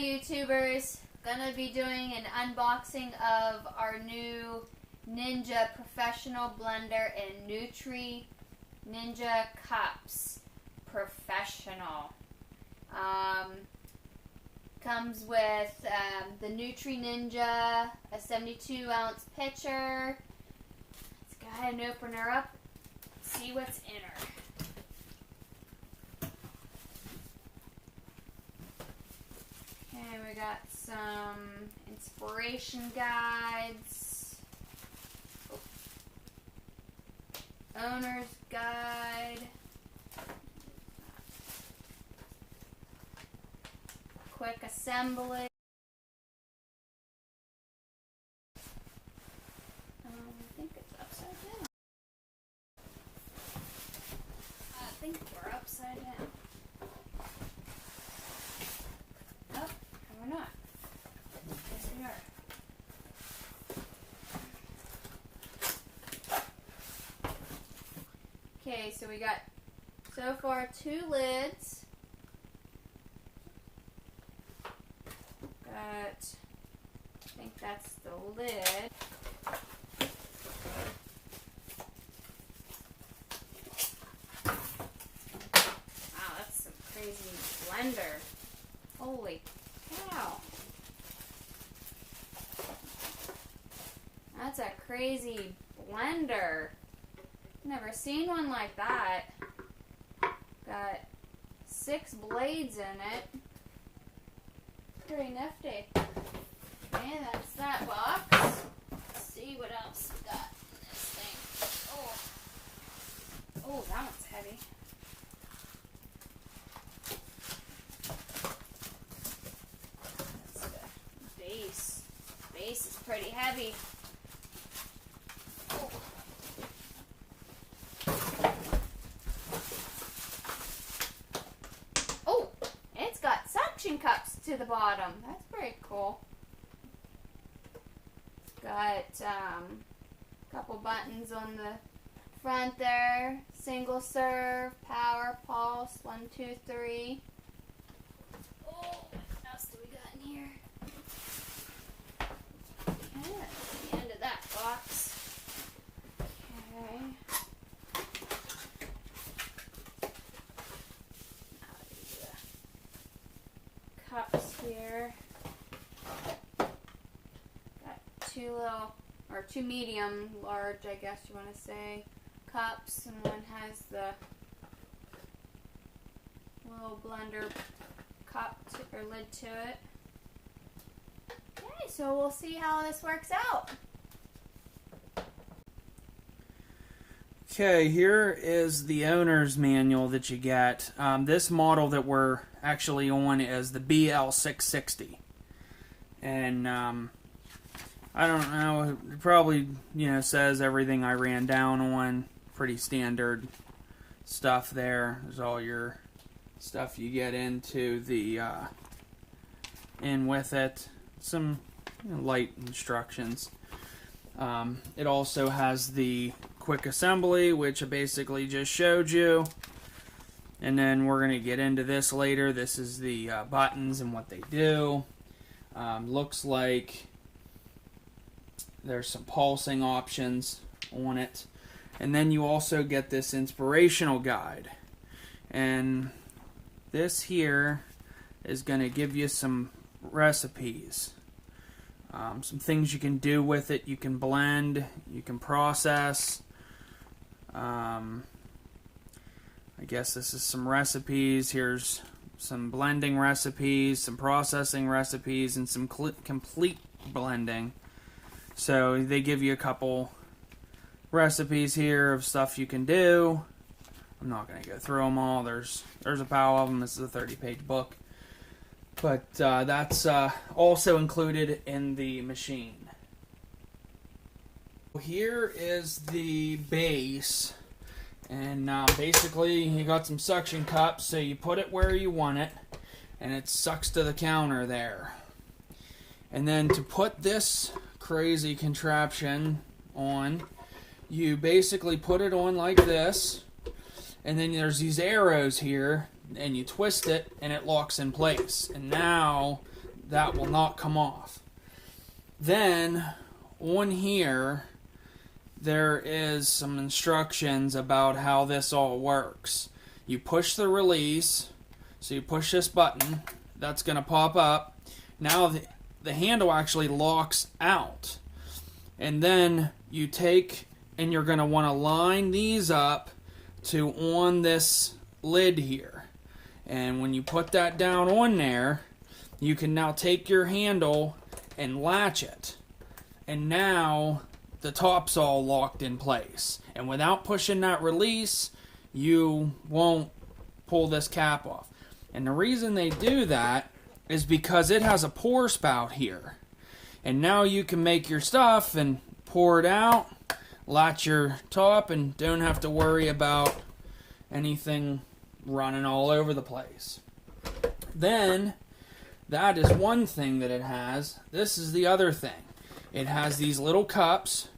YouTubers, gonna be doing an unboxing of our new Ninja Professional Blender in Nutri Ninja Cups Professional. Comes with the Nutri Ninja, a 72-ounce pitcher. Let's go ahead and open her up, see what's in her. Okay, we got some inspiration guides, owner's guide, quick assembly. I think it's upside down. I think we're upside down. Oh, we're not. Yes, we are. Okay, so we got so far 2 lids. I think that's the lid. Wow, that's some crazy blender. Holy cow. That's a crazy blender. Never seen one like that. Got 6 blades in it. Pretty nifty. Okay, that's that box. Let's see what else we got in this thing. Oh, that one's heavy. That's the base. The base is pretty heavy. Oh, it's got suction cups to the bottom. That's pretty cool. Got a couple buttons on the front there. Single serve, power, pulse, 1, 2, 3. Oh, what else do we got in here? Okay, that's the end of that box. Okay. Now the cups here. 2 medium, large, I guess you want to say, cups, and one has the little blender cup or lid to it. Okay, so we'll see how this works out. Okay, here is the owner's manual that you get. This model that we're actually on is the BL660, and I don't know, it probably, says everything I ran down on. Pretty standard stuff there. There's all your stuff you get into the, in with it. Some light instructions. It also has the quick assembly, which I basically just showed you. And then we're going to get into this later. This is the buttons and what they do. Looks like there's some pulsing options on it. And then you also get this inspirational guide. And this here is going to give you some recipes. Some things you can do with it. You can blend, you can process. I guess this is some recipes. Here's some blending recipes, some processing recipes, and some complete blending. So they give you a couple recipes here of stuff you can do. I'm not going to go through them all. There's a pile of them. This is a 30-page book. But that's also included in the machine. Here is the base. And basically you got some suction cups, so you put it where you want it. And it sucks to the counter there. And then to put this crazy contraption on, you basically put it on like this, and then there's these arrows here, and you twist it and it locks in place. And now that will not come off. Then on here there is some instructions about how this all works. You push the release, so you push this button, that's going to pop up. Now the handle actually locks out. And then you take and you're going to want to line these up to on this lid here. And when you put that down on there, you can now take your handle and latch it. And now the top's all locked in place. And without pushing that release, you won't pull this cap off. And the reason they do that is because it has a pour spout here. And now you can make your stuff and pour it out, latch your top, and don't have to worry about anything running all over the place. Then, that is one thing that it has. This is the other thing. It has these little cups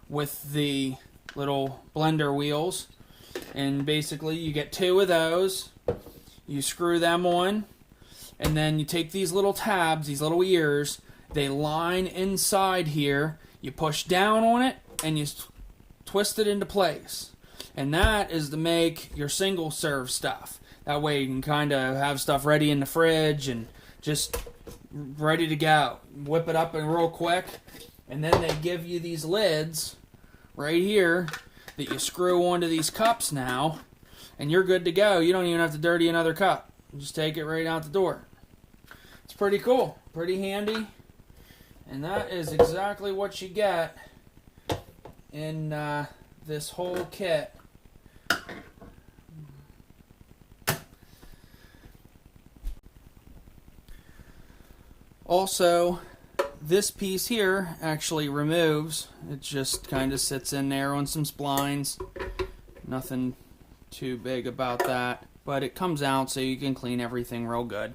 with the little blender wheels. And basically you get two of those. You screw them on. And then you take these little tabs, these little ears. They line inside here. You push down on it and you twist it into place. And that is to make your single serve stuff. That way you can kind of have stuff ready in the fridge and just ready to go. Whip it up and real quick. And then they give you these lids right here that you screw onto these cups now. And you're good to go. You don't even have to dirty another cup. You just take it right out the door. It's pretty cool. Pretty handy. And that is exactly what you get in this whole kit. Also, this piece here actually removes. It just kind of sits in there on some splines. Nothing too big about that. But it comes out so you can clean everything real good.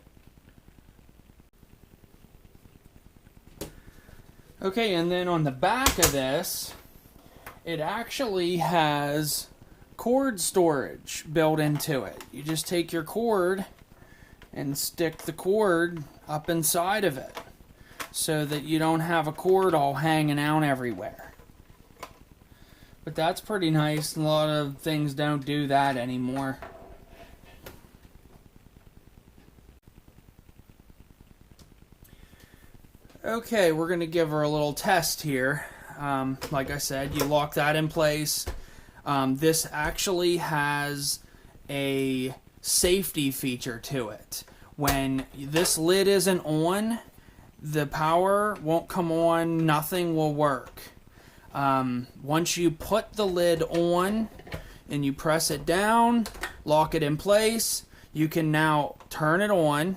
Okay, and then on the back of this, it actually has cord storage built into it. You just take your cord and stick the cord up inside of it so that you don't have a cord all hanging out everywhere. But that's pretty nice. A lot of things don't do that anymore. Okay, we're going to give her a little test here. Like I said, you lock that in place. This actually has a safety feature to it. When this lid isn't on, the power won't come on, nothing will work. Once you put the lid on and you press it down, lock it in place, you can now turn it on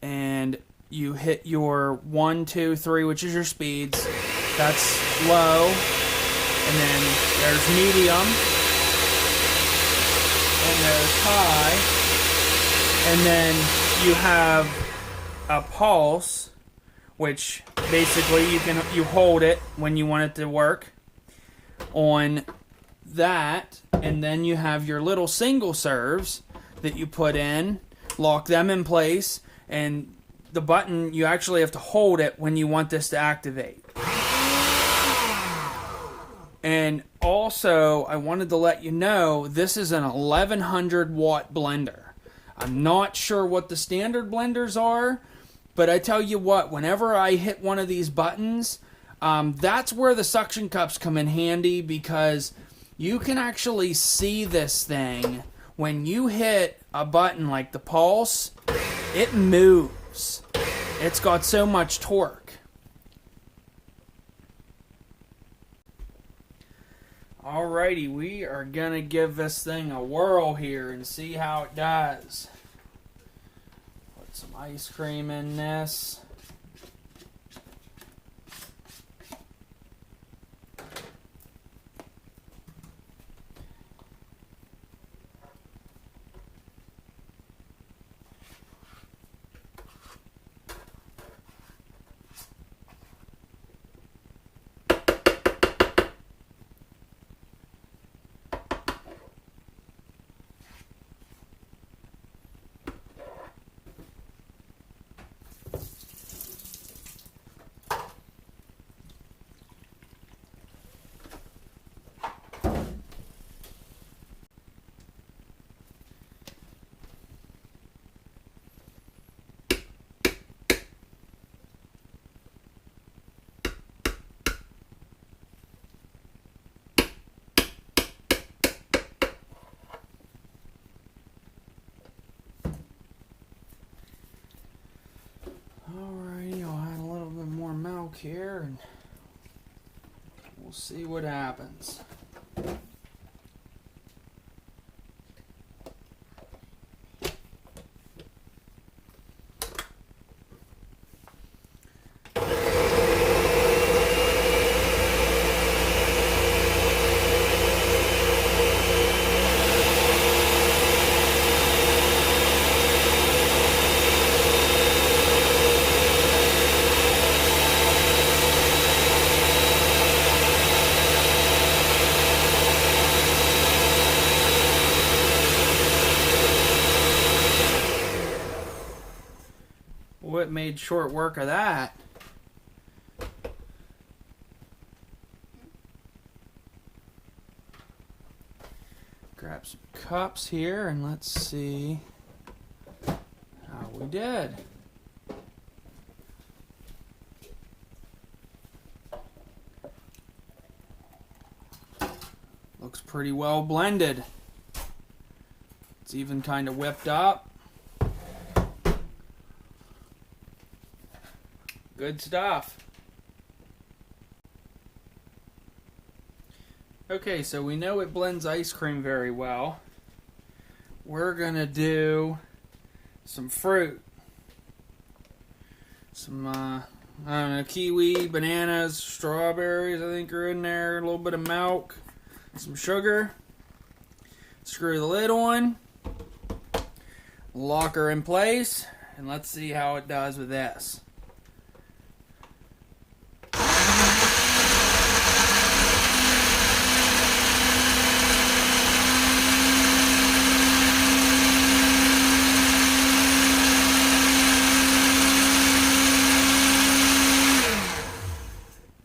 and you hit your 1, 2, 3, which is your speeds. That's low. And then there's medium. And there's high. And then you have a pulse, which basically you hold it when you want it to work on that. And then you have your little single serves that you put in, lock them in place, and the button, you actually have to hold it when you want this to activate. And also, I wanted to let you know, this is an 1100 watt blender. I'm not sure what the standard blenders are, but I tell you what, whenever I hit one of these buttons, that's where the suction cups come in handy, because you can actually see this thing. When you hit a button like the pulse, it moves. It's got so much torque. Alrighty, we are gonna give this thing a whirl here and see how it does. Put some ice cream in this. Alrighty, I'll add a little bit more milk here and we'll see what happens. It made short work of that. Grab some cups here and let's see how we did. Looks pretty well blended. It's even kind of whipped up. Good stuff. Okay, so we know it blends ice cream very well. We're gonna do some fruit. Some, I don't know, kiwi, bananas, strawberries, I think are in there. A little bit of milk, some sugar. Screw the lid on. Lock her in place, and let's see how it does with this.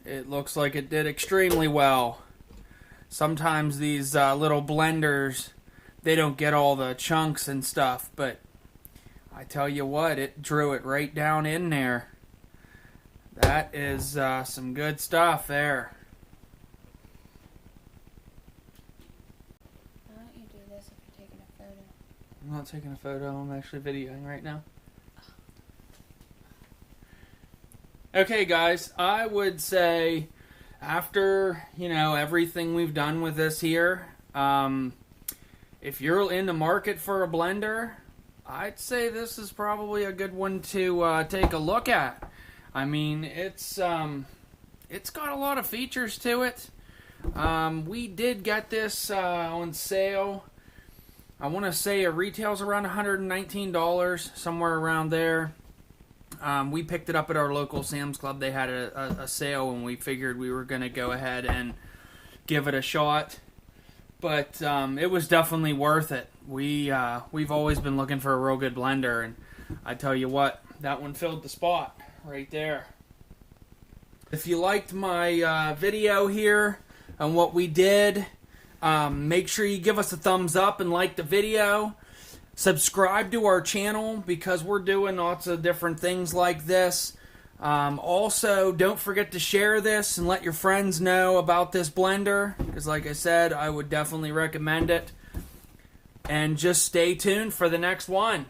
It looks like it did extremely well. Sometimes these little blenders, they don't get all the chunks and stuff, but I tell you what, it drew it right down in there. That is some good stuff there. Why don't you do this if you're taking a photo? I'm not taking a photo, I'm actually videoing right now. Okay guys, I would say after, everything we've done with this here, if you're in the market for a blender, I'd say this is probably a good one to take a look at. I mean, it's got a lot of features to it. We did get this on sale. I want to say it retails around $119, somewhere around there. We picked it up at our local Sam's Club. They had a sale, and we figured we were going to go ahead and give it a shot. But it was definitely worth it. We've always been looking for a real good blender, and I tell you what, that one filled the spot right there. If you liked my video here on what we did, make sure you give us a thumbs up and like the video. Subscribe to our channel because we're doing lots of different things like this. Also, don't forget to share this and let your friends know about this blender, because like I said, I would definitely recommend it. And just stay tuned for the next one.